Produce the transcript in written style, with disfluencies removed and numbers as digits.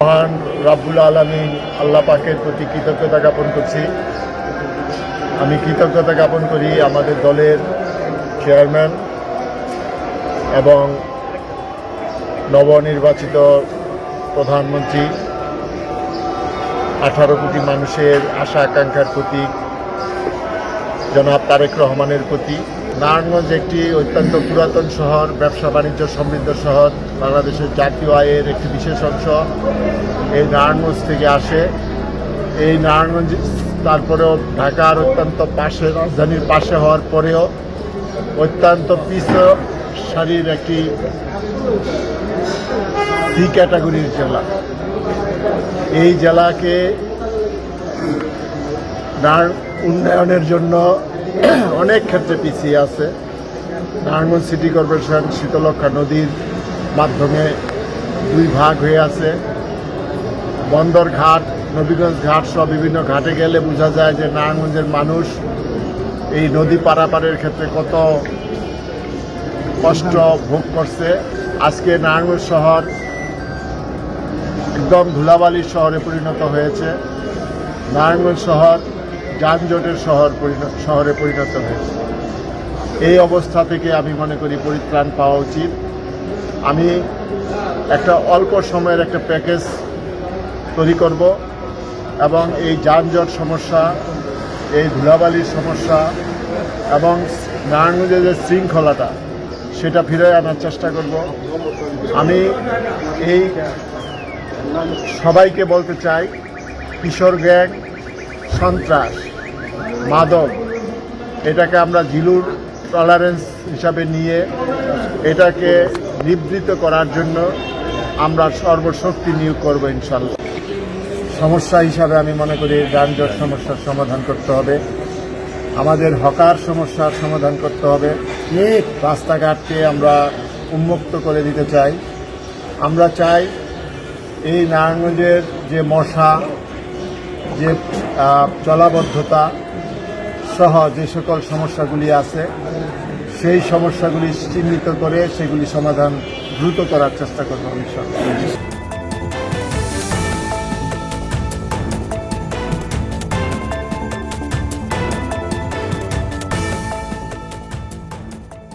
মহান রাব্বুল আলামিন আল্লাহ পাকের প্রতি কৃতজ্ঞতা জ্ঞাপন করছি। আমি কৃতজ্ঞতা জ্ঞাপন করি আমাদের দলের চেয়ারম্যান এবং নবনির্বাচিত প্রধানমন্ত্রী 18 কোটি মানুষের আশা আকাঙ্ক্ষার প্রতীক জনাব তারেক রহমানের প্রতি। নারায়ণগঞ্জ একটি অত্যন্ত পুরাতন শহর, ব্যবসা বাণিজ্য সমৃদ্ধ শহর, বাংলাদেশের জাতীয় আয়ের একটি বিশেষ অংশ এই নারায়ণগঞ্জ থেকে আসে। এই নারায়ণগঞ্জ তারপরেও ঢাকার অত্যন্ত পাশে, রাজধানীর পাশে হওয়ার পরেও অত্যন্ত পিছিয়ে সারির একটি সি ক্যাটাগরির জেলা। এই জেলাকে উন্নয়নের জন্য অনেক ক্ষেত্রে পিছিয়ে আছে। নারায়ণগঞ্জ সিটি কর্পোরেশন শীতলক্ষা নদীর মাধ্যমে 2 ভাগ হয়ে আছে। বন্দর ঘাট, নবীগঞ্জ ঘাট সহ বিভিন্ন ঘাটে গেলে বোঝা যায় যে নারায়ণগঞ্জের মানুষ এই নদী পারাপারের ক্ষেত্রে কত কষ্ট ভোগ করছে। আজকে নারায়ণগঞ্জ শহর একদম ধুলাবালির শহরে পরিণত হয়েছে। নারায়ণগঞ্জ শহর যানজটের শহরে পরিণত হয়েছে। এই অবস্থা থেকে আমি মনে করি পরিত্রাণ পাওয়া উচিত। আমি একটা অল্প সময়ের একটা প্যাকেজ তৈরি করব এবং এই যানজট সমস্যা, এই ধুলাবালির সমস্যা এবং নারায়ণগঞ্জের যে শৃঙ্খলাটা সেটা ফিরে আনার চেষ্টা করব। আমি এই সবাইকে বলতে চাই, কিশোর গ্যাং, সন্ত্রাস, মাদক, এটাকে আমরা জিরো টলারেন্স হিসাবে নিয়ে এটাকে নিবৃত্ত করার জন্য আমরা সর্বশক্তি নিয়োগ করব ইনশাল্লাহ। সমস্যা হিসাবে আমি মনে করি যানজট সমস্যার সমাধান করতে হবে, আমাদের হকার সমস্যার সমাধান করতে হবে, রাস্তাঘাটকে আমরা উন্মুক্ত করে দিতে চাই। আমরা চাই এই নারায়ণগঞ্জের যে মশা, যে জলাবদ্ধতা সহ যে সকল সমস্যাগুলি আছে সেই সমস্যাগুলি চিহ্নিত করে সেগুলি সমাধান দ্রুত করার চেষ্টা করব ইনশাআল্লাহ।